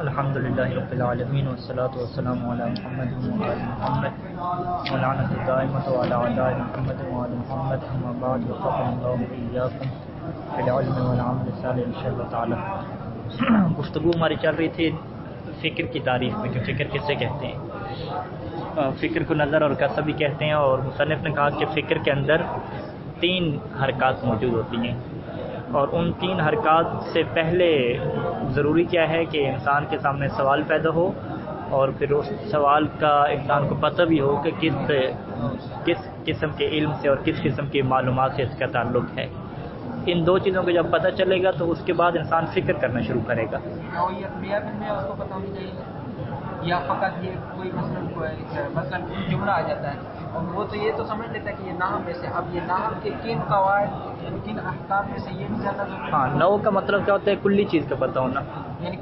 الحمدللہ رب العالمین والصلاة والسلام علی محمد وعلی محمد ولعنۃ الدائمۃ علی اعداء محمد وعلی محمد اما بعد وفقنا اللہ وإیاکم بالعلم والعمل الصالح انشاءاللہ تعالی۔ گفتگو ہماری چل رہی تھی فکر کی تعریف میں کہ فکر کسے کہتے ہیں۔ فکر کو نظر اور قصد بھی کہتے ہیں، اور مصنف نے کہا کہ فکر کے اندر 3 حرکات موجود ہوتی ہیں، اور ان 3 حرکات سے پہلے ضروری کیا ہے کہ انسان کے سامنے سوال پیدا ہو، اور پھر اس سوال کا انسان کو پتہ بھی ہو کہ کس قسم کے علم سے اور کس قسم کی معلومات سے اس کا تعلق ہے۔ ان 2 چیزوں کو جب پتہ چلے گا تو اس کے بعد انسان فکر کرنا شروع کرے گا۔ اس کو پتہ ہونی چاہیے، یا فقط یہ کوئی مثلا جملہ آ جاتا ہے اور وہ تو یہ تو سمجھ لیتا ہے کہ یہ نحو میں سے، اب یہ نحو کے کن قواعد کن احکام میں سے یہ بھی زیادہ ضروری ہے۔ ہاں، نحو کا مطلب کیا ہوتا ہے؟ کلی چیز کا پتہ ہونا، یعنی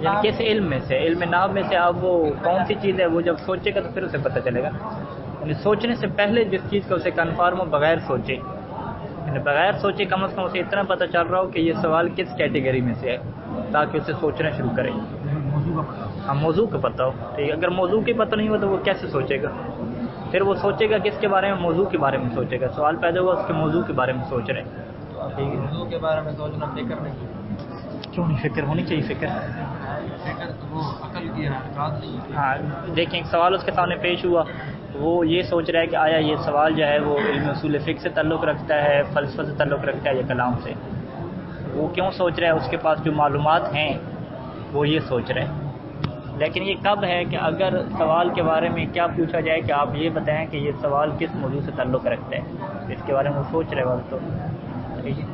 یعنی کس علم میں سے، علم نحو میں سے اب وہ کون سی چیز ہے، وہ جب سوچے گا تو پھر اسے پتہ چلے گا۔ یعنی سوچنے سے پہلے جس چیز کا اسے کنفرم ہو بغیر سوچے، یعنی بغیر سوچے کم از کم اسے اتنا پتہ چل رہا ہو کہ یہ سوال کس کیٹیگری میں سے ہے، تاکہ اسے سوچنا شروع کرے۔ ہاں، موضوع کا پتہ ہو، ٹھیک ہے۔ اگر موضوع کی پتہ نہیں ہو تو وہ کیسے سوچے گا؟ پھر وہ سوچے گا کس کے بارے میں؟ موضوع کے بارے میں سوچے گا۔ سوال پیدا ہوا اس کے موضوع کے بارے میں سوچ رہے ہیں، ٹھیک ہے۔ موضوع کے بارے میں سوچنا فکر نہیں، کیوں نہیں؟ فکر ہونی چاہیے۔ فکر تو وہ عقل کی حرکات نہیں ہے۔ ہاں، دیکھیں ایک سوال اس کے سامنے پیش ہوا، وہ یہ سوچ رہا ہے کہ آیا یہ سوال جو ہے وہ علم اصول فقہ سے تعلق رکھتا ہے، فلسفہ سے تعلق رکھتا ہے یا کلام سے؟ وہ کیوں سوچ رہا ہے؟ اس کے پاس جو معلومات ہیں وہ یہ سوچ رہے ہیں۔ لیکن یہ کب ہے کہ اگر سوال کے بارے میں کیا پوچھا جائے کہ آپ یہ بتائیں کہ یہ سوال کس موضوع سے تعلق رکھتا ہے، اس کے بارے میں وہ سوچ رہے وقت تو ٹھیک ہے۔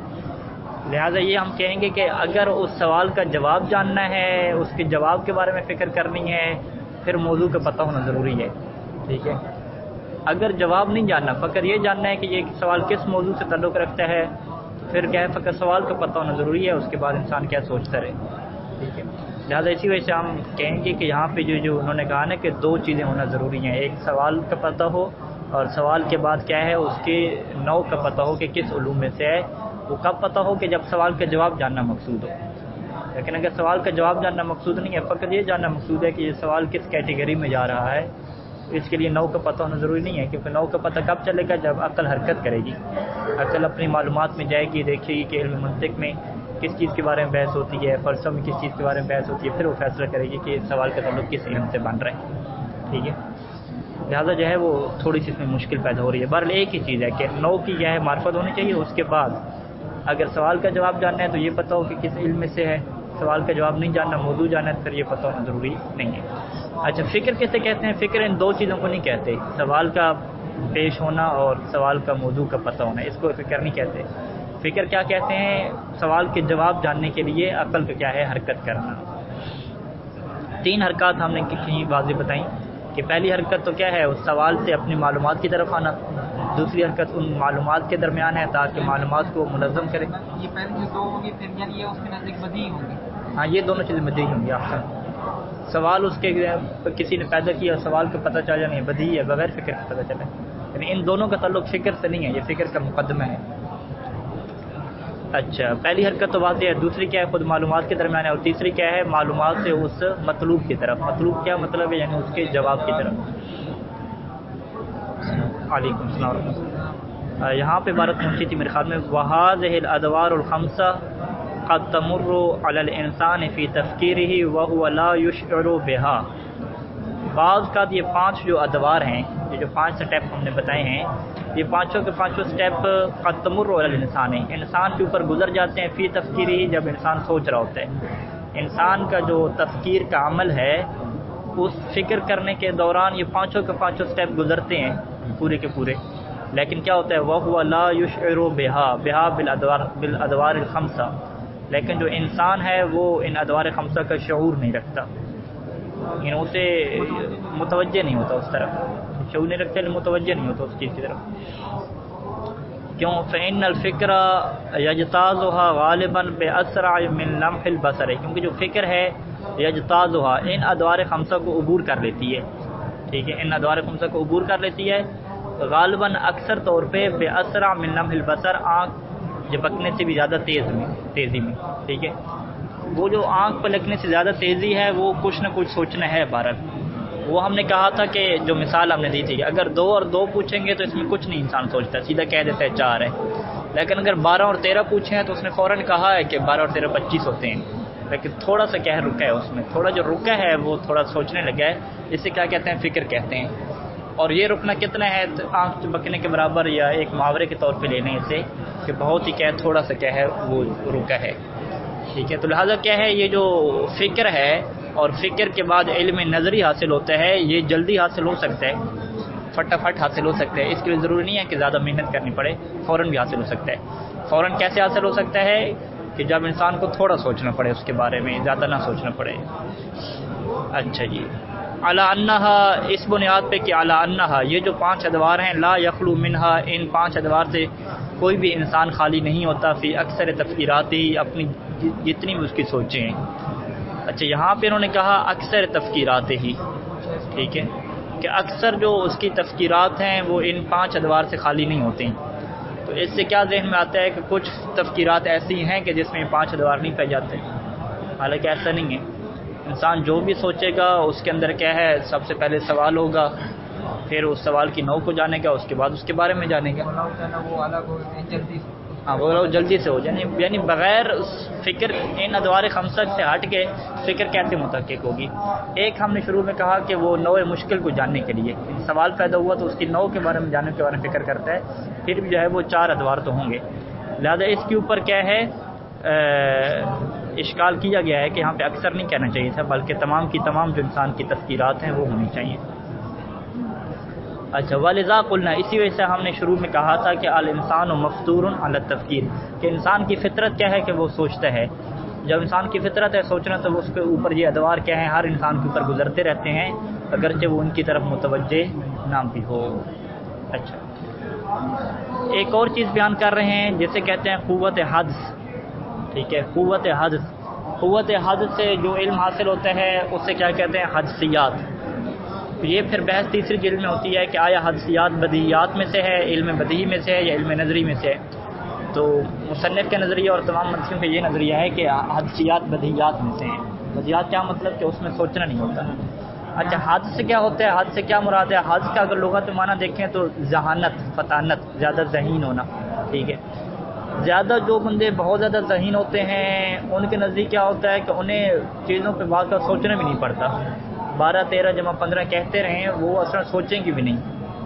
لہٰذا یہ ہم کہیں گے کہ اگر اس سوال کا جواب جاننا ہے، اس کے جواب کے بارے میں فکر کرنی ہے، پھر موضوع کا پتہ ہونا ضروری ہے، ٹھیک ہے۔ اگر جواب نہیں جاننا، فقط یہ جاننا ہے کہ یہ سوال کس موضوع سے تعلق رکھتا ہے، پھر کیا ہے، فقط سوال کا پتہ ہونا ضروری ہے، اس کے بعد انسان کیا سوچتا رہے، ٹھیک ہے۔ لہٰذا اسی وجہ سے ہم کہیں گے کہ یہاں پہ جو انہوں نے کہا نا کہ 2 چیزیں ہونا ضروری ہیں، ایک سوال کا پتہ ہو، اور سوال کے بعد کیا ہے اس کے نوع کا پتہ ہو کہ کس علوم میں سے ہے۔ وہ کب پتہ ہو کہ جب سوال کا جواب جاننا مقصود ہو۔ لیکن اگر سوال کا جواب جاننا مقصود نہیں ہے، فقط یہ جاننا مقصود ہے کہ یہ سوال کس کیٹیگری میں جا رہا ہے، اس کے لیے نوع کا پتہ ہونا ضروری نہیں ہے، کیونکہ نوع کا پتہ کب چلے گا؟ جب عقل حرکت کرے گی، عقل اپنی معلومات میں جائے گی، دیکھے گی کہ علم منطق میں کس چیز کے بارے میں بحث ہوتی ہے، فلسفہ میں کس چیز کے بارے میں بحث ہوتی ہے، پھر وہ فیصلہ کرے گی کہ اس سوال کا تعلق کس علم سے بن رہا ہے، ٹھیک ہے۔ لہٰذا جو ہے وہ تھوڑی سی اس میں مشکل پیدا ہو رہی ہے۔ بہرحال ایک ہی چیز ہے کہ نوع کی کیا ہے، معرفت ہونی چاہیے، اس کے بعد اگر سوال کا جواب جاننا ہے تو یہ پتہ ہو کہ کس علم میں سے ہے، سوال کا جواب نہیں جاننا، موضوع جاننا ہے، پھر یہ پتہ ہونا ضروری نہیں ہے۔ اچھا، فکر کیسے کہتے ہیں؟ فکر ان 2 چیزوں کو نہیں کہتے، سوال کا پیش ہونا اور سوال کا موضوع کا پتہ ہونا، اس کو فکر نہیں کہتے۔ فکر کیا کہتے ہیں؟ سوال کے جواب جاننے کے لیے عقل کا کیا ہے، حرکت کرنا۔ 3 حرکات ہم نے کتنی واضح بتائیں کہ پہلی حرکت تو کیا ہے، اس سوال سے اپنی معلومات کی طرف آنا، دوسری حرکت ان معلومات کے درمیان ہے تاکہ معلومات کو منظم کرے۔ یہ پہلی جو 2 ہوگی پھر یعنی یہ اس کے نزدیک بدیہی ہوں گی۔ ہاں، یہ دونوں چیزیں بدیہی ہوں گی۔ احسن، سوال اس کے کسی نے پیدا کیا، سوال کا پتہ چل جانا، بدیہی ہے، بغیر فکر کا پتہ چلے، یعنی ان دونوں کا تعلق فکر سے نہیں ہے، یہ فکر کا مقدمہ ہے۔ اچھا، پہلی حرکت تو واضح ہے، دوسری کیا ہے، خود معلومات کے درمیان ہے، اور تیسری کیا ہے، معلومات سے اس مطلوب کی طرف۔ مطلوب کیا مطلب ہے؟ یعنی اس کے جواب کی طرف۔ علیکم السلام ورحمۃ اللہ۔ یہاں پہ عبارت پہنچی تھی میرے خیال میں، وَهَذِهِ الْأَدْوَارُ الْخَمْسَةُ قَدْ تَمُرُّ عَلَى الْإِنسَانِ فِي تَفْكِيرِهِ وَهُوَ لَا يُشْعُرُ بِهَا۔ بعض کا یہ 5 جو ادوار ہیں، یہ جو 5 سٹیپ ہم نے بتائے ہیں، یہ 5 کے 5 سٹیپ قد تمر علی الانسان ہے، انسان کے اوپر گزر جاتے ہیں، فی تفکیری، جب انسان سوچ رہا ہوتا ہے۔ انسان کا جو تفکیر کا عمل ہے، اس فکر کرنے کے دوران یہ 5 کے 5 سٹیپ گزرتے ہیں پورے کے پورے، لیکن کیا ہوتا ہے، وَهُوَ لَا يُشْعِرُ بِهَا بِالْأَدْوَارِ الْخَمْسَةِ، لیکن جو انسان ہے وہ ان ادوار 5 کا شعور نہیں رکھتا، یعنی اسے متوجہ نہیں ہوتا، اس طرف شعور نہیں رکھتا، متوجہ نہیں ہوتا اس چیز کی طرف۔ کیوں؟ فإن الفکر یجتازها غالبا بأسرع من لمح البصر، کیونکہ جو فکر ہے یجتازها ان ادوار 5 کو عبور کر لیتی ہے، ٹھیک ہے، ان ادوار 5 کو عبور کر لیتی ہے، غالباً اکثر طور پہ بأسرع من لمح البصر، آنکھ جھپکنے سے بھی زیادہ تیزی میں، ٹھیک ہے۔ وہ جو آنکھ پلکنے سے زیادہ تیزی ہے وہ کچھ نہ کچھ سوچنا ہے بہرحال. وہ ہم نے کہا تھا کہ جو مثال ہم نے دی تھی، اگر 2 اور 2 پوچھیں گے تو اس میں کچھ نہیں انسان سوچتا، سیدھا کہہ دیتا ہے 4 ہے. لیکن اگر 12 اور 13 پوچھیں ہیں تو اس نے فوراً کہا ہے کہ 12 اور 13 25 ہوتے ہیں. لیکن تھوڑا سا کیا ہے رکا ہے، اس میں تھوڑا جو رکا ہے وہ تھوڑا سوچنے لگا ہے. اسے کیا کہتے ہیں؟ فکر کہتے ہیں. اور یہ رکنا کتنا ہے؟ آنکھ چمکنے کے برابر، یا ایک محاورے کے طور پہ لینے اسے کہ بہت ہی کیا ہے تھوڑا سا کیا ہے وہ رکا ہے. ٹھیک ہے، تو لہٰذا کیا ہے یہ جو فکر ہے اور فکر کے بعد علم نظری حاصل ہوتا ہے، یہ جلدی حاصل ہو سکتا ہے، فٹافٹ حاصل ہو سکتا ہے. اس کے لیے ضروری نہیں ہے کہ زیادہ محنت کرنی پڑے، فوراً بھی حاصل ہو سکتا ہے. فوراً کیسے حاصل ہو سکتا ہے؟ کہ جب انسان کو تھوڑا سوچنا پڑے اس کے بارے میں، زیادہ نہ سوچنا پڑے. اچھا جی، علی انہا، اس بنیاد پہ کہ علی انہا، یہ جو 5 ادوار ہیں، لا یخلو منہا، ان 5 ادوار سے کوئی بھی انسان خالی نہیں ہوتا، فی اکثر تفکیراتی، اپنی جتنی بھی اس کی سوچیں ہیں. اچھا، یہاں پہ انہوں نے کہا اکثر تفکیرات ہی، ٹھیک ہے، کہ اکثر جو اس کی تفکیرات ہیں وہ ان 5 ادوار سے خالی نہیں ہوتے ہیں. تو اس سے کیا ذہن میں آتا ہے کہ کچھ تفکیرات ایسی ہیں کہ جس میں 5 ادوار نہیں پہ جاتے. حالانکہ ایسا نہیں ہے. انسان جو بھی سوچے گا اس کے اندر کیا ہے، سب سے پہلے سوال ہوگا، پھر اس سوال کی نوع کو جانے گا، اس کے بعد اس کے بارے میں جانے گا. وہ الگ ہو جلدی. ہاں، وہ لوگ جلدی سے ہو جائے، یعنی بغیر فکر ان ادوار 5 سے ہٹ کے فکر کیسے متحقق ہوگی. ایک ہم نے شروع میں کہا کہ وہ نوع مشکل کو جاننے کے لیے سوال پیدا ہوا تو اس کی نوع کے بارے میں جاننے کے بارے میں فکر کرتا ہے. پھر بھی جو ہے وہ 4 ادوار تو ہوں گے. لہذا اس کے اوپر کیا ہے اشکال کیا گیا ہے کہ یہاں پہ اکثر نہیں کہنا چاہیے تھا، بلکہ تمام کی تمام جو انسان کی تفکیرات ہیں وہ ہونی چاہیے. اچھا، ولذا قلنا، اسی وجہ سے ہم نے شروع میں کہا تھا کہ الانسان مفطور علی التفکیر، کہ انسان کی فطرت کیا ہے کہ وہ سوچتا ہے. جب انسان کی فطرت ہے سوچنا، تو اس کے اوپر یہ ادوار کیا ہیں ہر انسان کے اوپر گزرتے رہتے ہیں، اگرچہ وہ ان کی طرف متوجہ نہ بھی ہو. اچھا، ایک اور چیز بیان کر رہے ہیں جسے کہتے ہیں قوت حدس. ٹھیک ہے، قوت حدس. قوت حدس سے جو علم حاصل ہوتا ہے اسے کیا کہتے ہیں؟ حدسیات. تو یہ پھر بحث تیسری جلد میں ہوتی ہے کہ آیا حدسیات بدیہیات میں سے ہے، علم بدیہی میں سے ہے، یا علم نظری میں سے ہے. تو مصنف کا نظریہ اور تمام مدرسوں کا یہ نظریہ ہے کہ حدسیات بدیہیات میں سے ہیں. بدیہیات کیا مطلب؟ کہ اس میں سوچنا نہیں ہوتا. اچھا، حدس سے کیا ہوتا ہے؟ حدس سے کیا مراد ہے؟ حدس کا اگر لغت معنی دیکھیں تو ذہانت، فطانت، زیادہ ذہین ہونا. ٹھیک ہے، زیادہ جو بندے بہت زیادہ ذہین ہوتے ہیں ان کے نزدیک کیا ہوتا ہے کہ انہیں چیزوں پہ بعض کا سوچنا بھی نہیں پڑتا. 12 13 جمع 15 کہتے رہیں، وہ اصلا سوچیں گے بھی نہیں.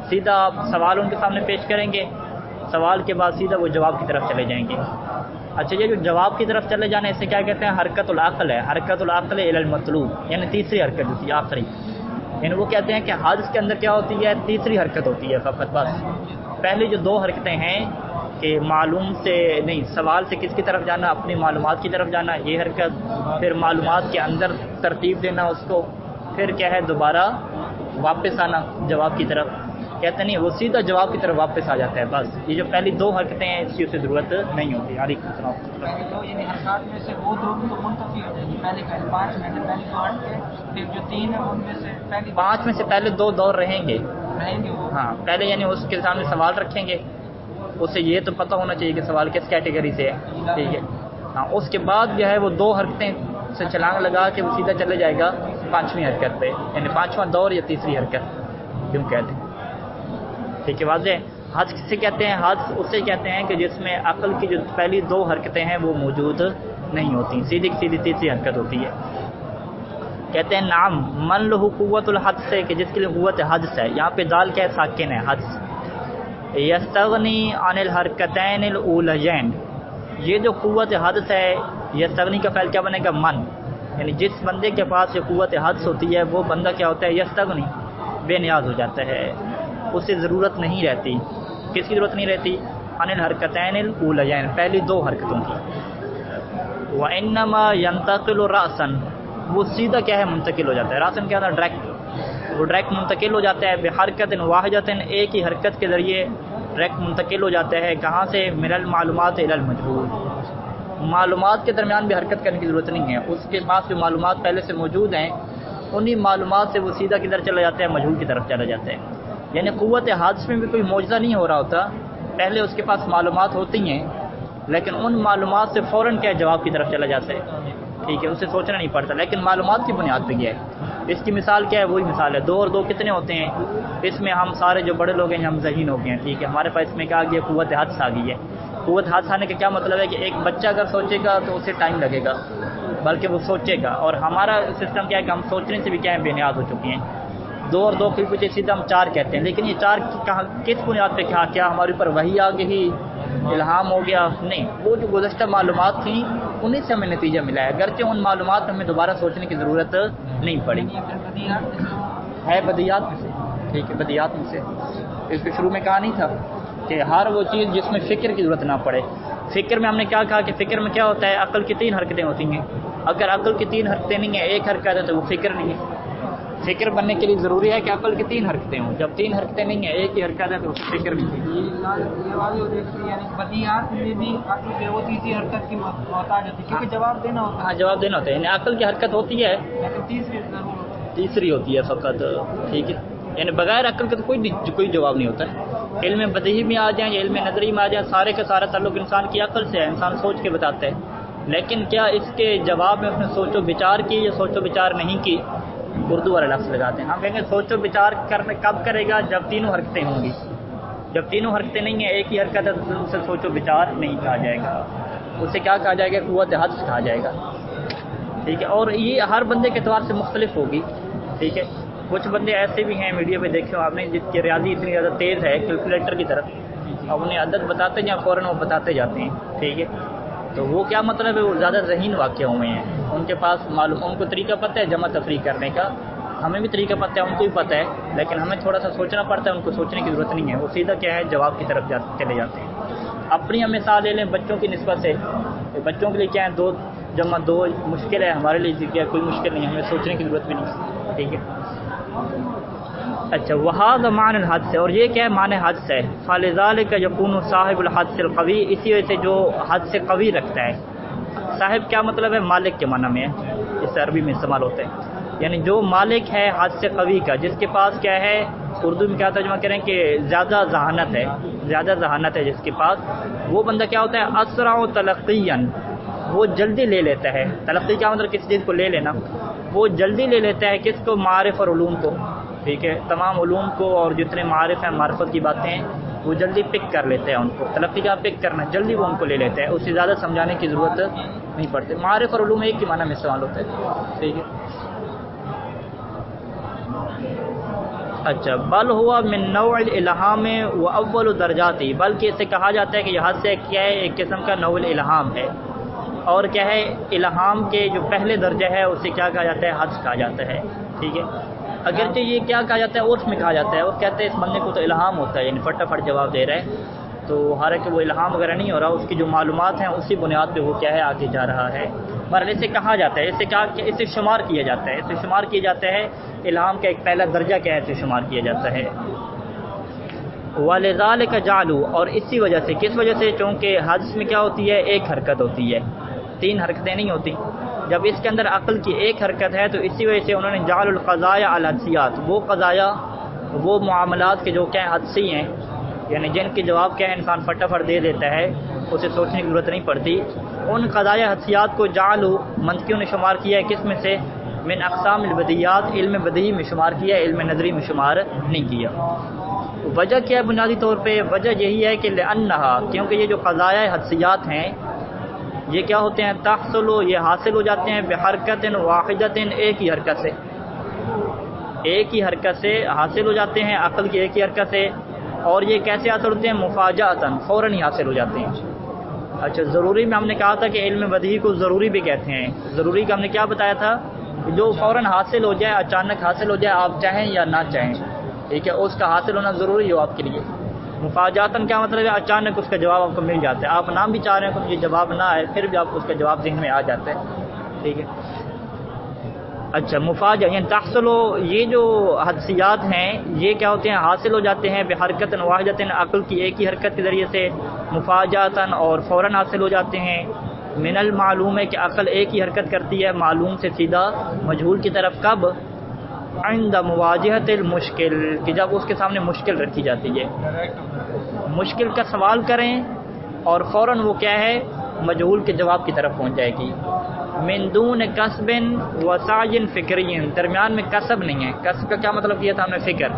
سیدھا آپ سوال ان کے سامنے پیش کریں گے، سوال کے بعد سیدھا وہ جواب کی طرف چلے جائیں گے. اچھا، یہ جو جواب کی طرف چلے جانے اسے کیا کہتے ہیں؟ حرکت العقل ہے. حرکت العقل الی المطلوب، یعنی تیسری حرکت ہوتی ہے، آخری. یعنی وہ کہتے ہیں کہ حدس کے اندر کیا ہوتی ہے؟ تیسری حرکت ہوتی ہے فقط، بس. پہلی جو 2 حرکتیں ہیں کہ معلوم سے نہیں، سوال سے کس کی طرف جانا؟ اپنی معلومات کی طرف جانا، یہ حرکت. پھر معلومات کے اندر ترتیب دینا اس کو، پھر کیا ہے دوبارہ واپس آنا جواب کی طرف. کہتے نہیں، وہ سیدھا جواب کی طرف واپس آ جاتا ہے بس. یہ جو پہلی 2 حرکتیں ہیں اس کی اسے ضرورت نہیں ہوتی. علیکم السلام. پہلے تو یعنی حرکات میں سے وہ 2 تو منتفی ہو جائیں گی. پہلے 5 میں سے پہلی 2 ہٹ کے پھر جو 3 ہے ان میں سے پہلی 5 میں سے پہلے 2 دور رہیں گے. وہ. ہاں، پہلے یعنی اس کے سامنے سوال رکھیں گے، اسے یہ تو پتہ ہونا چاہیے کہ سوال کس کیٹیگری سے ہے. ٹھیک ہے، ہاں. اس کے بعد جو ہے وہ 2 حرکتیں سے چھلانگ لگا کے وہ سیدھا چلے جائے گا 5ویں حرکت پہ، یعنی 5واں دور یا تیسری حرکت کیوں کہتے ہیں. ٹھیک ہے، واضح. حدس سے کہتے ہیں، حدس اسے کہتے ہیں کہ جس میں عقل کی جو پہلی 2 حرکتیں ہیں وہ موجود نہیں ہوتی، سیدھی سیدھی تیسری حرکت ہوتی ہے. کہتے ہیں نعم من لہو قوت الحدس سے، کہ جس کے لیے قوت حدس ہے. یہاں پہ دال کیا ہے؟ ساکن ہے، حدس. یستغنی عن الحرکتین الاولیین، یہ جو قوت حدس ہے، یستغنی کا فعل کیا بنے گا؟ من. یعنی جس بندے کے پاس یہ قوت حدس ہوتی ہے وہ بندہ کیا ہوتا ہے؟ یستغنی، بے نیاز ہو جاتا ہے، اسے ضرورت نہیں رہتی. کس کی ضرورت نہیں رہتی؟ عن الحرکتین الاولیین، پہلی 2 حرکتوں کی. وانما ينتقل راسا، وہ سیدھا کیا ہے؟ منتقل ہو جاتا ہے. راسن کیا تھا؟ ڈائریکٹ. وہ ڈائریکٹ منتقل ہو جاتا ہے. بحرکت واحدۃ، ایک ہی حرکت کے ذریعے ڈائریکٹ منتقل ہو جاتا ہے. کہاں سے؟ من المعلومات الی المجہول، معلومات کے درمیان بھی حرکت کرنے کی ضرورت نہیں ہے. اس کے پاس جو معلومات پہلے سے موجود ہیں انہی معلومات سے وہ سیدھا کدھر چلا جاتا ہے؟ مجہول کی طرف چلا جاتا ہے. یعنی قوت حادث میں بھی کوئی معجزہ نہیں ہو رہا ہوتا، پہلے اس کے پاس معلومات ہوتی ہیں لیکن ان معلومات سے فوراً کیا جواب کی طرف چلا جاتا ہے. ٹھیک ہے، اسے سوچنا نہیں پڑتا، لیکن معلومات کی بنیاد پہ کیا ہے. اس کی مثال کیا ہے؟ وہی مثال ہے 2 اور 2 کتنے ہوتے ہیں. اس میں ہم سارے جو بڑے لوگ ہیں ہم ذہین ہو گئے ہیں، ٹھیک ہے، ہمارے پاس اس میں کیا آ گیا؟ قوت حدس آ گئی ہے. قوت حدس آنے کا کیا مطلب ہے کہ ایک بچہ اگر سوچے گا تو اسے ٹائم لگے گا، بلکہ وہ سوچے گا. اور ہمارا سسٹم کیا ہے کہ ہم سوچنے سے بھی کیا ہے بے نیاز ہو چکے ہیں. 2 اور 2 پھر پیچھے سیدھا ہم 4 کہتے ہیں، لیکن یہ 4 کس بنیاد پہ کیا ہمارے اوپر وحی آ گئی، الہام ہو گیا؟ نہیں، وہ جو گزشتہ معلومات تھیں انہیں سے ہمیں نتیجہ ملا ہے، اگرچہ ان معلومات میں ہمیں دوبارہ سوچنے کی ضرورت نہیں پڑی. ہے بدیہات میں سے، ٹھیک ہے، بدیہات میں سے. اس کے شروع میں کہا نہیں تھا کہ ہر وہ چیز جس میں فکر کی ضرورت نہ پڑے. فکر میں ہم نے کیا کہا کہ فکر میں کیا ہوتا ہے؟ عقل کی 3 حرکتیں ہوتی ہیں. اگر عقل کی 3 حرکتیں نہیں ہیں، ایک حرکت ہے تو وہ فکر نہیں ہے. فکر بننے کے لیے ضروری ہے کہ عقل کی 3 حرکتیں ہوں. جب 3 حرکتیں نہیں ہیں، ایک ہی حرکت ہے تو وہ فکر نہیں ہے. یہ واضح ہو جائے کہ یعنی بدیہات میں بھی عقل جو ہے وہ تیسری حرکت کی محتاج ہوتی ہے کیونکہ جواب دینا ہوتا ہے. ہاں، جواب دینا ہوتا ہے، یعنی عقل کی حرکت ہوتی ہے، لیکن تیسری ہوتی ہے فقط، ٹھیک ہے. یعنی بغیر عقل کے تو کوئی جواب نہیں ہوتا ہے. علم بدیہی میں آ جائیں یا علم نظری میں آ جائیں، سارے کا سارا تعلق انسان کی عقل سے ہے، انسان سوچ کے بتاتا ہے. لیکن کیا اس کے جواب میں اس نے سوچ و بچار کی یا سوچ و بچار نہیں کی؟ اردو والا لفظ لگاتے ہیں. ہم کہیں گے سوچ و بچار کب کرے گا؟ جب 3 حرکتیں ہوں گی. جب 3 حرکتیں نہیں ہیں، ایک ہی حرکت ہے تو اسے سوچ و بچار نہیں کہا جائے گا، اسے کیا کہا جائے گا؟ قوت حدس کہا جائے گا، ٹھیک ہے. اور یہ ہر بندے کے اعتبار سے مختلف ہوگی، ٹھیک ہے. کچھ بندے ایسے بھی ہیں ویڈیو پہ دیکھے ہو آپ نے، جس کی ریاضی اتنی زیادہ تیز ہے کیلکولیٹر کی طرف، اب انہیں عدد بتاتے ہیں فوراً وہ بتاتے جاتے ہیں، ٹھیک ہے. تو وہ کیا مطلب ہے؟ وہ زیادہ ذہین واقع ہوئے ہیں، ان کے پاس معلوم، ان کو طریقہ پتہ ہے جمع تفریق کرنے کا. ہمیں بھی طریقہ پتہ ہے، ان کو بھی پتہ ہے، لیکن ہمیں تھوڑا سا سوچنا پڑتا ہے، ان کو سوچنے کی ضرورت نہیں ہے. وہ سیدھا کیا ہے جواب کی طرف چلے جاتے ہیں. اپنی ہم مثال لے لیں بچوں کی نسبت سے، بچوں کے لیے کیا ہے 2 جمع 2 مشکل ہے، ہمارے لیے کیا کوئی مشکل نہیں ہے، ہمیں سوچنے کی ضرورت بھی نہیں، ٹھیک ہے. اچھا، وہذا معنی الحدس، اور یہ کیا ہے؟ معنی حدس ہے. فلذلک یکون صاحب الحدس القوی، اسی وجہ سے جو حد سے قوی رکھتا ہے. صاحب کیا مطلب ہے؟ مالک کے معنی میں ہے، اس عربی میں استعمال ہوتا ہے. یعنی جو مالک ہے حد سے قوی کا، جس کے پاس کیا ہے، اردو میں کیا ترجمہ کریں کہ زیادہ ذہانت ہے، زیادہ ذہانت ہے جس کے پاس، وہ بندہ کیا ہوتا ہے؟ اسرع تلقیاً، وہ جلدی لے لیتا ہے. تلقی کیا مطلب؟ کسی چیز کو لے لینا. وہ جلدی لے لیتا ہے کس کو؟ معارف اور علوم کو، ٹھیک ہے. تمام علوم کو اور جتنے معارف ہیں، معرفت کی باتیں ہیں، وہ جلدی پک کر لیتے ہیں ان کو. تلقی کا پک کرنا، جلدی وہ ان کو لے لیتے ہیں، اسے زیادہ سمجھانے کی ضرورت نہیں پڑتی. معارف اور علوم ایک ہی معنی میں استعمال ہوتا ہے، ٹھیک ہے. اچھا، بل ہوا من نوع الالہام و اول درجاتی، بلکہ اسے کہا جاتا ہے کہ یہ حد سے کیا ہے؟ ایک قسم کا نوع الالہام ہے، اور کیا ہے؟ الہام کے جو پہلے درجہ ہے اسے کیا کہا جاتا ہے؟ حدس کہا جاتا ہے، ٹھیک ہے. اگرچہ یہ کیا کہا جاتا ہے؟ عرف میں کہا جاتا ہے، اور کہتے ہیں اس بندے کو تو الہام ہوتا ہے، یعنی فٹافٹ جواب دے رہا ہے، تو حالانکہ وہ الہام وغیرہ نہیں ہو رہا، اس کی جو معلومات ہیں اسی بنیاد پہ وہ کیا ہے آگے جا رہا ہے. بہرحال اسے کہا جاتا ہے، اسے شمار کیا جاتا ہے، اسے شمار کیا جاتا ہے. الہام کا ایک پہلا درجہ کیا ہے؟ اسے شمار کیا جاتا ہے. وَلِذَلِكَ جَعَلُوا، اور اسی وجہ سے، کس وجہ سے؟ چونکہ حدس میں کیا ہوتی ہے؟ ایک حرکت ہوتی ہے، 3 حرکتیں نہیں ہوتی. جب اس کے اندر عقل کی ایک حرکت ہے تو اسی وجہ سے انہوں نے جعل القضایا الحدسیات، وہ قضایا، وہ معاملات کے جو کیا حدسی ہیں، یعنی جن کے جواب کیا ہے انسان فٹافٹ دے دیتا ہے، اسے سوچنے کی ضرورت نہیں پڑتی، ان قضایا حدسیات کو جعلوا منطقیوں نے شمار کیا ہے. کس میں سے؟ من اقسام البدیات، علم بدیہی میں شمار کیا، علم نظری میں شمار نہیں کیا. وجہ کیا ہے؟ بنیادی طور پہ وجہ یہی ہے کہ لأنہا، کیونکہ یہ جو قضایا حدسیات ہیں یہ کیا ہوتے ہیں؟ تحصل، یہ حاصل ہو جاتے ہیں بحرکت واحدۃ، ایک ہی حرکت سے، ایک ہی حرکت سے حاصل ہو جاتے ہیں، عقل کی ایک ہی حرکت سے. اور یہ کیسے حاصل ہوتے ہیں؟ مفاجأتاً، فوراً ہی حاصل ہو جاتے ہیں. اچھا، ضروری میں ہم نے کہا تھا کہ علم بدیہی کو ضروری بھی کہتے ہیں. ضروری کا ہم نے کیا بتایا تھا؟ جو فوراً حاصل ہو جائے، اچانک حاصل ہو جائے، آپ چاہیں یا نہ چاہیں، ٹھیک ہے، اس کا حاصل ہونا ضروری ہو آپ کے لیے. مفاجاتاً کیا مطلب ہے؟ اچانک اس کا جواب آپ کو مل جاتا ہے، آپ نام بھی چاہ رہے ہیں کہ مجھے جواب نہ آئے، پھر بھی آپ کو اس کا جواب ذہن میں آ جاتا ہے، ٹھیک ہے. اچھا، مفاجہ یعنی تحصل، یہ جو حدسیات ہیں یہ کیا ہوتے ہیں؟ حاصل ہو جاتے ہیں بحرکت واحدۃ، عقل کی ایک ہی حرکت کے ذریعے سے، مفاجاتاً، اور فوراً حاصل ہو جاتے ہیں. من المعلوم ہے کہ عقل ایک ہی حرکت کرتی ہے معلوم سے سیدھا مجہول کی طرف. کب؟ عند مواجہۃ المشکل، کہ جب اس کے سامنے مشکل رکھی جاتی ہے، مشکل کا سوال کریں اور فوراً وہ کیا ہے؟ مجہول کے جواب کی طرف پہنچ جائے گی. من دون کسب و سعی فکری، درمیان میں کسب نہیں ہے. کسب کا کیا مطلب کیا تھا ہم نے؟ فکر.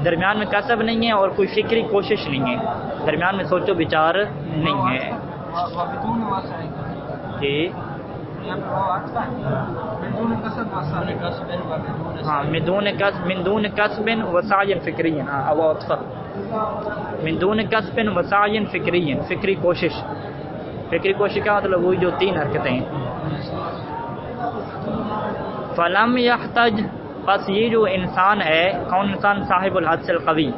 درمیان میں کسب نہیں ہے اور کوئی فکری کوشش نہیں ہے، درمیان میں سوچ و بچار نہیں ہے. وبدون وسائل جی یہاں پر وہ عطف ہے بدون کسب وسائل ہاں، من دون کسب و سعی فکری. ہاں اب عطف من دون کسب و سعی فکری، فکری کوشش. فکری کوشش کا مطلب وہی جو 3 حرکتیں ہیں. فلم یحتج، پس یہ جو انسان ہے، کون انسان؟ صاحب الحدس القوی.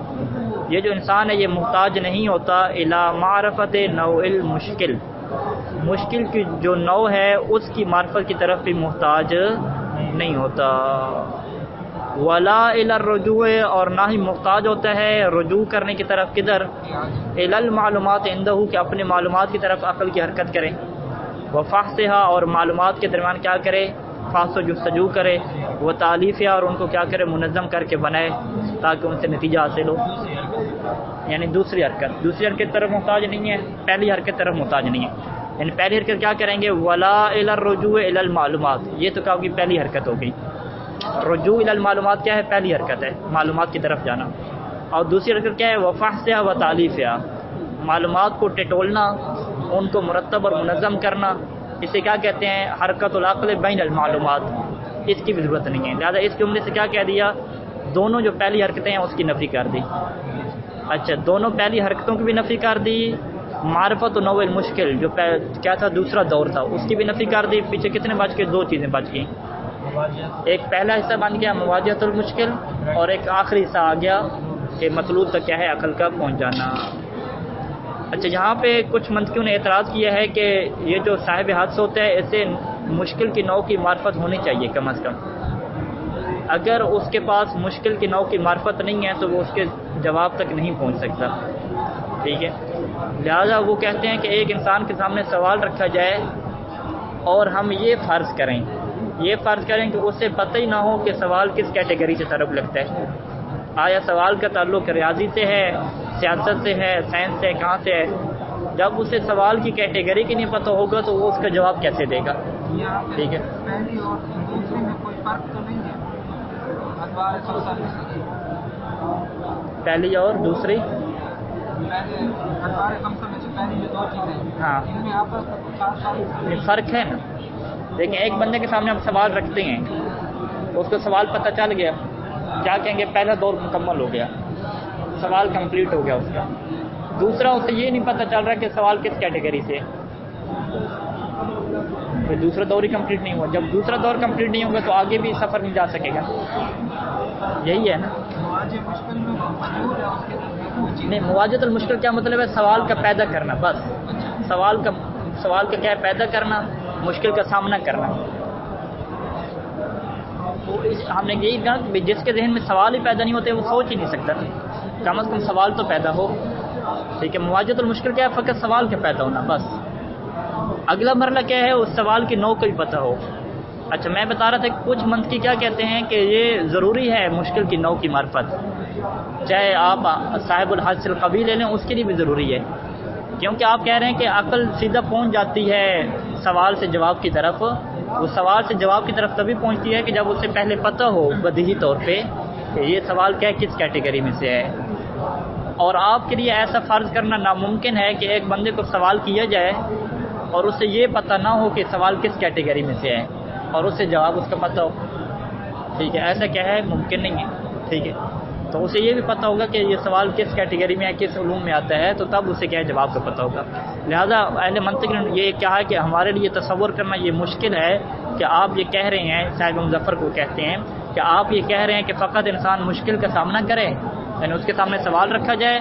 یہ جو انسان ہے یہ محتاج نہیں ہوتا الی معرفت نوع المشکل، مشکل کی جو نوع ہے اس کی معرفت کی طرف بھی محتاج نہیں ہوتا. ولا الی الرجوع، اور نہ ہی محتاج ہوتا ہے رجوع کرنے کی طرف. کدھر؟ الی المعلومات عندہ، کہ اپنے معلومات کی طرف عقل کی حرکت کرے. وفحصها، اور معلومات کے درمیان کیا کرے؟ فحص و جستجو کرے. وہ تالیفیا، اور ان کو کیا کرے؟ منظم کر کے بنائے تاکہ ان سے نتیجہ حاصل ہو. یعنی دوسری حرکت کی طرف محتاج نہیں ہے، پہلی حرکت کی طرف محتاج نہیں ہے. یعنی پہلی حرکت کیا کریں گے؟ ولا الی الرجوع الی المعلومات، یہ تو کہا کہ پہلی حرکت ہو گئی. رجوع الی المعلومات کیا ہے؟ پہلی حرکت ہے، معلومات کی طرف جانا. اور دوسری حرکت کیا ہے؟ وفحصها و تالیفها، معلومات کو ٹٹولنا، ان کو مرتب اور منظم کرنا. اسے کیا کہتے ہیں؟ حرکت العقل بین المعلومات. اس کی بھی ضرورت نہیں ہے. لہذا اس جملے سے کیا کہہ دیا؟ دونوں جو پہلی حرکتیں ہیں اس کی نفی کر دی. اچھا، دونوں پہلی حرکتوں کی بھی نفی کر دی. معرفت و نوع المشکل جو کیا تھا؟ دوسرا دور تھا، اس کی بھی نفی کر دی. پیچھے کتنے بچ گئے؟ 2 چیزیں بچ گئیں. ایک پہلا حصہ بن گیا مواجہت المشکل، اور ایک آخری حصہ آ گیا کہ مطلوب تک کیا ہے؟ عقل کا پہنچ جانا. اچھا، یہاں پہ کچھ منطقیوں نے اعتراض کیا ہے کہ یہ جو صاحب حدس ہوتا ہے اسے مشکل کی نوع کی معرفت ہونی چاہیے کم از کم. اگر اس کے پاس مشکل کی نوع کی معرفت نہیں ہے تو وہ اس کے جواب تک نہیں پہنچ سکتا. ٹھیک ہے، لہذا وہ کہتے ہیں کہ ایک انسان کے سامنے سوال رکھا جائے اور ہم یہ فرض کریں کہ اسے پتہ ہی نہ ہو کہ سوال کس کیٹیگری سے تعلق لگتا ہے. آیا سوال کا تعلق ریاضی سے ہے، سیاست سے ہے، سائنس سے، کہاں سے ہے؟ جب اسے سوال کی کیٹیگری کی نہیں پتہ ہوگا تو وہ اس کا جواب کیسے دے گا؟ ٹھیک ہے، پہلی اور دوسری میں کوئی فرق تو نہیں ہے؟ ادوار خمسہ میں سے پہلی اور دوسری پہلے ادوار خمسہ میں سے پہلی جو 2 چیزیں ہاں، ان میں آپس میں کچھ خاص یہ فرق ہے نا. لیکن ایک بندے کے سامنے ہم سوال رکھتے ہیں، اس کو سوال پتہ چل گیا، کیا کہیں گے؟ پہلا دور مکمل ہو گیا، سوال کمپلیٹ ہو گیا اس کا. دوسرا اسے یہ نہیں پتہ چل رہا کہ سوال کس کیٹیگری سے، پھر دوسرا دور ہی کمپلیٹ نہیں ہوا. جب دوسرا دور کمپلیٹ نہیں ہوگا تو آگے بھی سفر نہیں جا سکے گا. یہی ہے نا. مواجہ مشکل میں موجود ہے اس کے اندر کوئی چیز نہیں، مواجہت المشکل کیا مطلب ہے؟ سوال کا پیدا کرنا. بس سوال کا کیا ہے؟ پیدا کرنا، مشکل کا سامنا کرنا. ہم نے یہی کہا کہ جس کے ذہن میں سوال ہی پیدا نہیں ہوتے وہ سوچ ہی نہیں سکتا. کم از کم سوال تو پیدا ہو. ٹھیک ہے، مواجہت المشکل کیا ہے؟ فقط سوال کا پیدا ہونا بس. اگلا مرحلہ کیا ہے؟ اس سوال کی نوع کو بھی پتہ ہو. اچھا، میں بتا رہا تھا کہ کچھ منطقی کیا کہتے ہیں کہ یہ ضروری ہے مشکل کی نوع کی معرفت، چاہے آپ صاحب الحدس القوی لے لیں اس کے لیے بھی ضروری ہے. کیونکہ آپ کہہ رہے ہیں کہ عقل سیدھا پہنچ جاتی ہے سوال سے جواب کی طرف. وہ سوال سے جواب کی طرف تبھی پہنچتی ہے کہ جب اسے پہلے پتہ ہو بدیہی طور پہ کہ یہ سوال کیا کس کیٹیگری میں سے ہے. اور آپ کے لیے ایسا فرض کرنا ناممکن ہے کہ ایک بندے کو سوال کیا جائے اور اسے یہ پتہ نہ ہو کہ سوال کس کیٹیگری میں سے ہے اور اسے جواب اس کا پتہ ہو. ٹھیک ہے، ایسا کیا ہے؟ ممکن نہیں ہے. ٹھیک ہے، تو اسے یہ بھی پتہ ہوگا کہ یہ سوال کس کیٹیگری میں ہے، کس علوم میں آتا ہے، تو تب اسے کیا ہے؟ جواب کا پتہ ہوگا. لہذا اہل منطق نے یہ کہا ہے کہ ہمارے لیے تصور کرنا یہ مشکل ہے کہ آپ یہ کہہ رہے ہیں، صاحب مظفر کو کہتے ہیں کہ آپ یہ کہہ رہے ہیں کہ فقط انسان مشکل کا سامنا کرے، یعنی اس کے سامنے سوال رکھا جائے.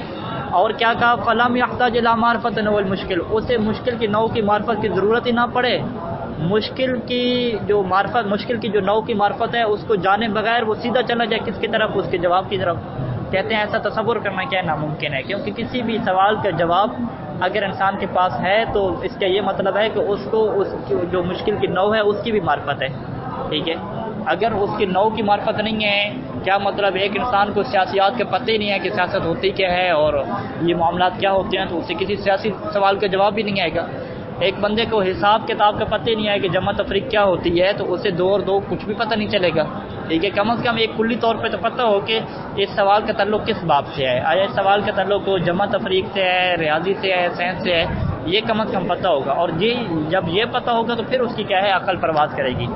اور کیا کہا؟ فلم یحتاج الی معرفت نوع المشکل، اسے مشکل کی نوع کی معرفت کی ضرورت ہی نہ پڑے. مشکل کی جو نوع کی معرفت ہے اس کو جانے بغیر وہ سیدھا چلا جائے کس کی طرف؟ اس کے جواب کی طرف. کہتے ہیں ایسا تصور کرنا کیا ناممکن ہے، کیونکہ کسی بھی سوال کا جواب اگر انسان کے پاس ہے تو اس کا یہ مطلب ہے کہ اس کو اس کی جو مشکل کی نوع ہے اس کی بھی معرفت ہے. ٹھیک ہے، اگر اس کی نوع کی معرفت نہیں ہے، کیا مطلب ایک انسان کو سیاسیات کا پتہ ہی نہیں ہے کہ سیاست ہوتی کیا ہے اور یہ معاملات کیا ہوتے ہیں، تو اسے کسی سیاسی سوال کا جواب بھی نہیں آئے گا. ایک بندے کو حساب کتاب کا پتہ ہی نہیں ہے کہ جمع تفریق کیا ہوتی ہے تو اسے 2 اور 2 کچھ بھی پتہ نہیں چلے گا، ٹھیک ہے. کم از کم ایک کلی طور پہ تو پتہ ہو کہ اس سوال کا تعلق کس باب سے ہے. آیا اس سوال کا تعلق جمع تفریق سے ہے، ریاضی سے ہے، سائنس سے ہے، یہ کم از کم پتہ ہوگا. اور جب یہ پتہ ہوگا تو پھر اس کی کیا ہے عقل پرواز کرے گی،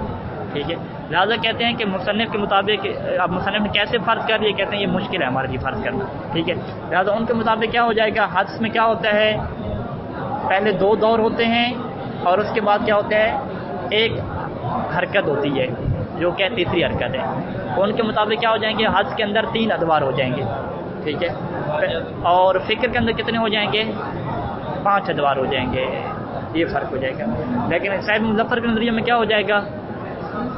ٹھیک ہے. لہٰذا کہتے ہیں کہ مصنف کے مطابق، اب مصنف نے کیسے فرض کر دیا، کہتے ہیں یہ مشکل ہے ہمارے لیے فرض کرنا، ٹھیک ہے. لہٰذا ان کے مطابق کیا ہو جائے گا، حدث میں کیا ہوتا ہے، پہلے 2 دور ہوتے ہیں اور اس کے بعد کیا ہوتا ہے، ایک حرکت ہوتی ہے جو کہ تیسری حرکت ہے. ان کے مطابق کیا ہو جائیں گے، حدث کے اندر 3 ادوار ہو جائیں گے، ٹھیک ہے. اور فکر کے اندر کتنے ہو جائیں گے، 5 ادوار ہو جائیں گے. یہ فرق ہو جائے گا. لیکن صاحب مظفر کے نظریے میں کیا ہو جائے گا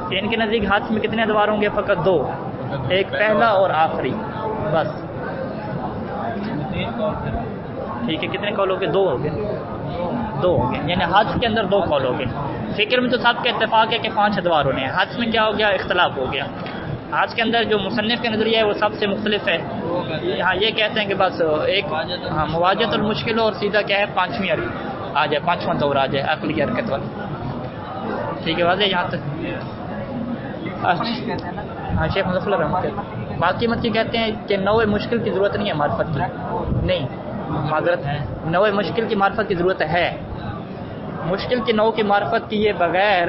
کہ ان کے نزدیک حدث میں کتنے ادوار ہوں گے، فقط 2، ایک پہلا اور آخری، بس، ٹھیک ہے. کتنے قول ہو گئے، 2 ہو گئے، 2 ہو گئے. یعنی حدث کے اندر 2 قول ہو گئے. فکر میں تو سب کا اتفاق ہے کہ 5 ادوار ہونے ہیں. حدث میں کیا ہو گیا، اختلاف ہو گیا. حدث کے اندر جو مصنف کا نظریہ ہے وہ سب سے مختلف ہے. ہاں یہ کہتے ہیں کہ بس ایک مواجہت المشکل اور سیدھا کیا ہے 5ویں آ جائے، 5واں دور آ جائے عقلی حرکت والا، ٹھیک ہے. واضح یہاں تک. ہاں شیخ مظفر الرحمن باقی مت کہتے ہیں کہ نوع مشکل کی ضرورت نہیں ہے معرفت کی، نہیں معذرت ہے، نوع مشکل کی معرفت کی ضرورت ہے. مشکل کی نوع کی معرفت کیے بغیر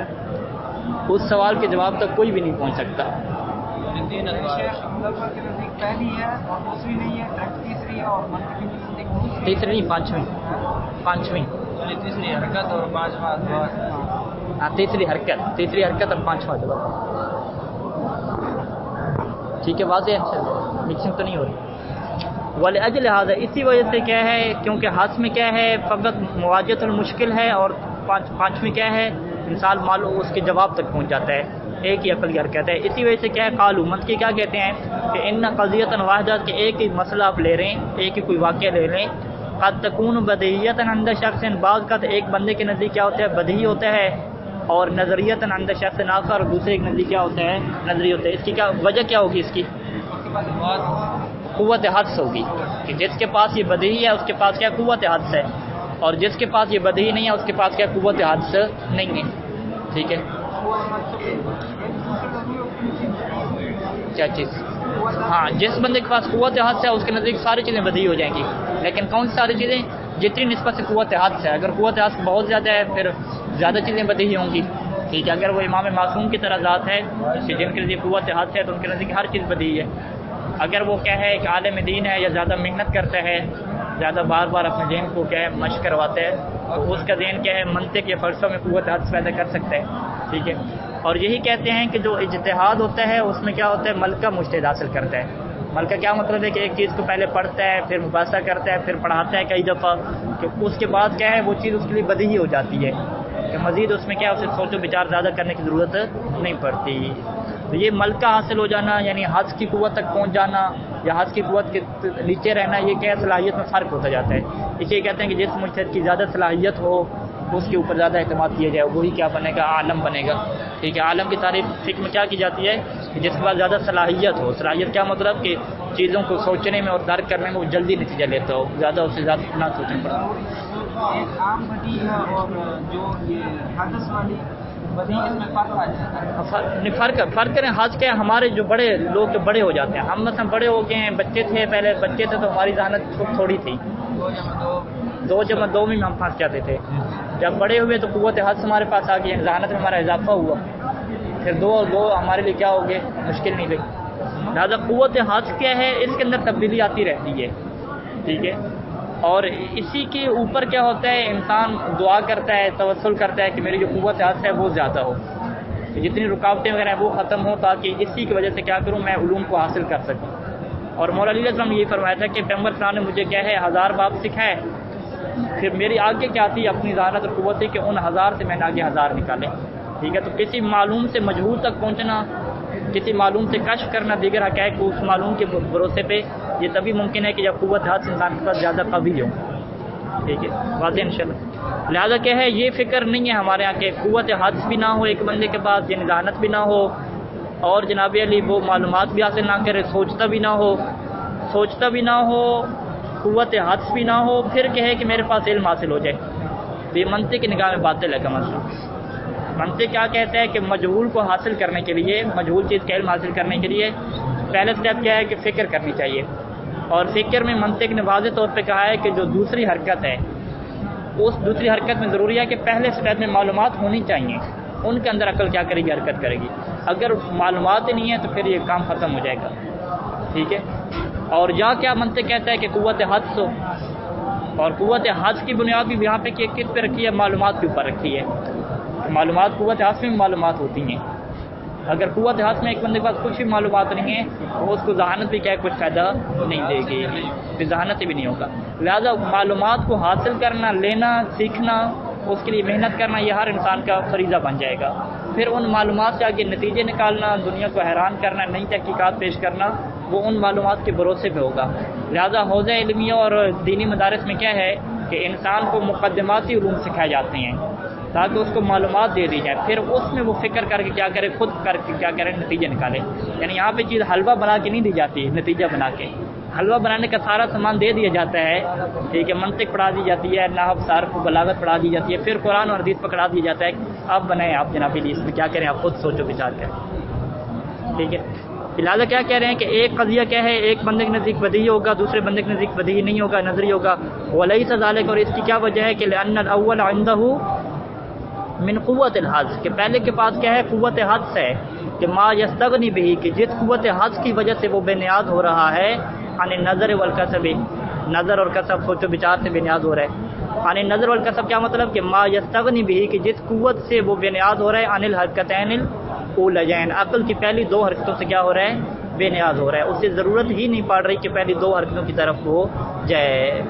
اس سوال کے جواب تک کوئی بھی نہیں پہنچ سکتا. پہلی ہے اور دوسری نہیں ہے، تیسری اور تیسری نہیں، 5ویں تیسری حرکت اور 5واں ادوار. ہاں تیسری حرکت اور 5واں ادوار، ٹھیک ہے. واضح ہے، مکسنگ تو نہیں ہو رہی. ولاجل هذا، اسی وجہ سے کیا ہے، کیونکہ حدث میں کیا ہے فقط مواجہت المشکل ہے اور 5ویں کیا ہے انسان معلوم اس کے جواب تک پہنچ جاتا ہے، ایک ہی عقلی حرکت ہے. اسی وجہ سے کیا ہے قالو منطقی کیا کہتے ہیں کہ ان قضیۃ واحدہ کہ ایک ہی مسئلہ آپ لے رہے ہیں، ایک ہی کوئی واقعہ لے لیں، قد تکون بدیہیۃ عند شخص، بعض کا ایک بندے کے نزدیک کیا ہوتا ہے بدیہی ہوتا ہے، اور نظریۃ عند شخص آخر، اور دوسرے کے نزدیک کیا ہوتا ہے نظری ہوتا ہے. اس کی کیا وجہ کیا ہوگی، اس کی قوت حدس ہوگی کہ جس کے پاس یہ بدیہی ہے اس کے پاس کیا قوت حدس ہے، اور جس کے پاس یہ بدیہی نہیں ہے اس کے پاس کیا قوت حدس نہیں ہے، ٹھیک ہے. کیا چیز، ہاں جس بندے کے پاس قوت حدس ہے اس کے نزدیک ساری چیزیں بدیہی ہو جائیں گی. لیکن کون سی ساری چیزیں، جتنی نسبت سے قوت حدس ہے. اگر قوت حدس بہت زیادہ ہے پھر زیادہ چیزیں بدیہی ہوں گی، ٹھیک ہے. اگر وہ امام معصوم کی طرح ذات ہے کہ جن کے نزدیک قوت حدس ہے تو ان کے نزدیک ہر چیز بدیہی ہے. اگر وہ کیا ہے کہ عالم دین ہے یا زیادہ محنت کرتا ہے، زیادہ بار بار اپنے ذہن کو کیا ہے مشق کرواتا ہے، تو اس کا ذہن کیا ہے منطق یا فلسفہ میں قوت حدس پیدا کر سکتا ہے، ٹھیک ہے. اور یہی کہتے ہیں کہ جو اجتہاد ہوتا ہے اس میں کیا ہوتا ہے ملکہ مجتہد حاصل کرتا ہے. ملکہ کیا مطلب ہے کہ ایک چیز کو پہلے پڑھتا ہے، پھر مباحثہ کرتا ہے، پھر پڑھاتا ہے کئی دفعہ، کہ اس کے بعد کیا ہے وہ چیز اس کے لیے بدیہی ہو جاتی ہے کہ مزید اس میں کیا اسے سوچ و بچار زیادہ کرنے کی ضرورت نہیں پڑتی. تو یہ ملکہ حاصل ہو جانا یعنی حدس کی قوت تک پہنچ جانا یا حدس کی قوت کے نیچے رہنا، یہ کیا صلاحیت میں فرق ہوتا جاتا ہے. اس لیے کہتے ہیں کہ جس مجتہد کی زیادہ صلاحیت ہو اس کے اوپر زیادہ اعتماد کیا جائے، وہی کیا بنے گا عالم بنے گا، ٹھیک ہے. عالم کی تعریف فقہ میں کیا کی جاتی ہے کہ جس کے پاس زیادہ صلاحیت ہو. صلاحیت کیا مطلب کہ چیزوں کو سوچنے میں اور درک کرنے میں وہ جلدی نتیجہ لیتا ہو، زیادہ اس سے زیادہ نہ سوچنا پڑا. ایک عام بدی ہے اور جو یہ حدث والی بدی اس میں فرق آ جاتا ہے. فرق کریں. حج کیا ہے ہمارے جو بڑے لوگ جو بڑے ہو جاتے ہیں، ہم مثلا بڑے ہو گئے ہیں، بچے تھے پہلے بچے تھے تو ہماری ذہانت تھوڑی تھی، 2 جمع 2 میں ہم پھنس جاتے تھے. جب بڑے ہوئے تو قوت حدس ہمارے پاس آ گئی، ذہانت میں ہمارا اضافہ ہوا، پھر 2 اور 2 ہمارے لیے کیا ہو گئے مشکل نہیں لگی. لہٰذا قوت حدس کیا ہے اس کے اندر تبدیلی آتی رہتی ہے، ٹھیک ہے. اور اسی کے اوپر کیا ہوتا ہے انسان دعا کرتا ہے، توسل کرتا ہے کہ میری جو قوت حدس ہے وہ زیادہ ہو، کہ جتنی رکاوٹیں وغیرہ ہیں وہ ختم ہو، تاکہ اسی کی وجہ سے کیا کروں میں علوم کو حاصل کر سکوں. اور مولا علی السلام نے یہ فرمایا تھا کہ پیغمبر صلی اللہ علیہ وسلم نے مجھے کیا ہے 1000 باب سکھائے، پھر میری آگے کیا تھی اپنی ذہانت اور قوت تھی کہ ان 1000 سے میں نے آگے 1000 نکالے، ٹھیک ہے. تو کسی معلوم سے مجہول تک پہنچنا، کسی معلوم سے کشف کرنا دیگر حقائق کو اس معلوم کے بھروسے پہ، یہ تبھی ممکن ہے کہ جب قوت حدس انسان کے پاس زیادہ قوی ہو، ٹھیک ہے. واضح انشاءاللہ. لہٰذا کیا ہے یہ فکر نہیں ہے ہمارے یہاں کہ قوت حدس بھی نہ ہو ایک بندے کے پاس، یعنی ذہانت بھی نہ ہو، اور جناب علی وہ معلومات بھی حاصل نہ کرے، سوچتا بھی نہ ہو، قوت حدس بھی نہ ہو، پھر کہے کہ میرے پاس علم حاصل ہو جائے. تو یہ منطق کی نگاہ میں باطل ہے کا مسئلہ. منطق کیا کہتا ہے کہ مجہول کو حاصل کرنے کے لیے، مجہول چیز کا علم حاصل کرنے کے لیے پہلا اسٹیپ کیا ہے کہ فکر کرنی چاہیے. اور فکر میں منطق نے واضح طور پہ کہا ہے کہ جو دوسری حرکت ہے، اس دوسری حرکت میں ضروری ہے کہ پہلے اسٹیپ میں معلومات ہونی چاہیے. ان کے اندر عقل کیا کرے گی؟ حرکت کرے گی. اگر معلومات ہی نہیں ہے تو پھر یہ کام ختم ہو جائے گا. ٹھیک ہے. اور یہاں کیا منطق کہتا ہے کہ قوت حدس ہو، اور قوت حدس کی بنیاد بھی یہاں پہ کس پہ رکھی ہے؟ معلومات کے اوپر رکھی ہے. معلومات قوت حدس میں معلومات ہوتی ہیں. اگر قوت حدس میں ایک بندے کے پاس کچھ بھی معلومات نہیں ہے تو اس کو ذہانت بھی کیا ہے، کچھ فائدہ نہیں دے گی، پھر ذہانت بھی نہیں ہوگا. لہذا معلومات کو حاصل کرنا، لینا، سیکھنا، اس کے لیے محنت کرنا، یہ ہر انسان کا فریضہ بن جائے گا. پھر ان معلومات سے آگے نتیجے نکالنا، دنیا کو حیران کرنا، نئی تحقیقات پیش کرنا، وہ ان معلومات کے بھروسے پہ ہوگا. لہذا حوزہ علمیہ اور دینی مدارس میں کیا ہے کہ انسان کو مقدماتی علوم سکھائے جاتے ہیں تاکہ اس کو معلومات دے دی جائے، پھر اس میں وہ فکر کر کے کیا کرے، خود کر کے کیا کرے، نتیجے نکالے. یعنی یہاں پہ چیز حلوہ بنا کے نہیں دی جاتی، نتیجہ بنا کے. حلوہ بنانے کا سارا سامان دے دیا جاتا ہے، ٹھیک ہے، منطق پڑھا دی جاتی ہے، نحو، صرف، بلاغت پڑھا دی جاتی ہے، پھر قرآن اور حدیث پکڑا دیا جاتا ہے. اب بنائیں آپ جناب علی، اس میں کیا کریں آپ خود سوچو بچار کریں. ٹھیک ہے. لہٰذا کیا کہہ رہے ہیں کہ ایک قضیہ کیا ہے، ایک بندے کے نزدیک بدیہی ہوگا، دوسرے بندے کے نزدیک بدیہی نہیں ہوگا، نظری ہوگا. ولیس ذالک، اور اس کی کیا وجہ ہے کہ لأن الاول عنده من قوت الحدس، کہ پہلے کے پاس کیا ہے، قوت حدس ہے، کہ ما یستغنی بہ، کہ جس قوت حدس کی وجہ سے وہ بے نیاز ہو رہا ہے، عن النظر والکسب، نظر اور کسب، سوچ و بچار سے بے نیاز ہو رہا ہے. عن النظر والکسب کیا مطلب کہ ما یستغنی بہ، کہ جس قوت سے وہ بے نیاز ہو رہا ہے، عن الحرکتین الاولین، عقل کی پہلی دو حرکتوں سے کیا ہو رہا ہے، بے نیاز ہو رہا ہے. اسے ضرورت ہی نہیں پڑ رہی کہ پہلی دو حرکتوں کی طرف وہ جائے.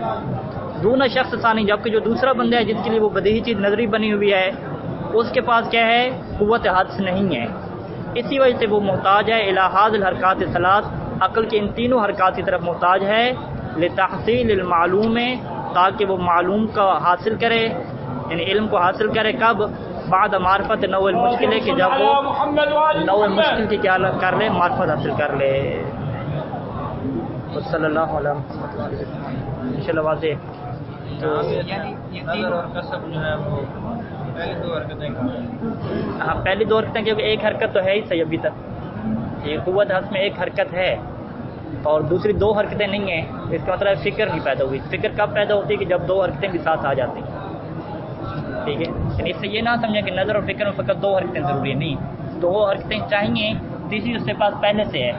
دون شخص ثانی، جبکہ جو دوسرا بندہ ہے جس کے لیے وہ بدیہی چیز نظری بنی ہوئی ہے، اس کے پاس کیا ہے، قوت حدس نہیں ہے. اسی وجہ سے وہ محتاج ہے الی ھذ الحرکات الثلاث، عقل کے ان تینوں حرکات کی طرف محتاج ہے، لتحصیل المعلوم، تاکہ وہ معلوم کا حاصل کرے، یعنی علم کو حاصل کرے. کب؟ بعد معرفت نوع المشکل، ہے کہ جب وہ نوع مشکل کی کیا کر لے، معرفت حاصل کر لے. صلی اللہ علیہ وسلم انشاءاللہ واضح. تو یعنی یہ نظر اور کسب جو ہے وہ پہلی دو حرکتیں ہاں پہلی دو حرکتیں، کیونکہ ایک حرکت تو ہے ہی صحیح ابھی تک. یہ قوت حدس میں ایک حرکت ہے اور دوسری دو حرکتیں نہیں ہیں، اس کا مطلب فکر نہیں پیدا ہوئی. فکر کب پیدا ہوتی ہے کہ جب دو حرکتیں بھی ساتھ آ جاتی ہیں. ٹھیک ہے. یعنی اس سے یہ نہ سمجھیں کہ نظر اور فکر میں فقط دو حرکتیں ضروری ہیں، نہیں، دو حرکتیں چاہیے، تیسری اس کے پاس پہلے سے ہے.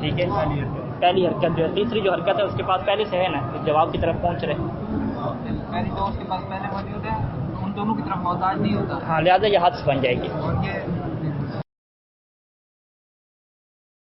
ٹھیک ہے. پہلی حرکت جو ہے، تیسری جو حرکت ہے اس کے پاس پہلے سے ہے نا، جواب کی طرف پہنچ رہے. پہلی دو اس کے پاس پہلے موجود ہے، ان دونوں کی طرف محتاج نہیں ہوتا. ہاں لہٰذا یہ حدس بن جائے گی. اور یہ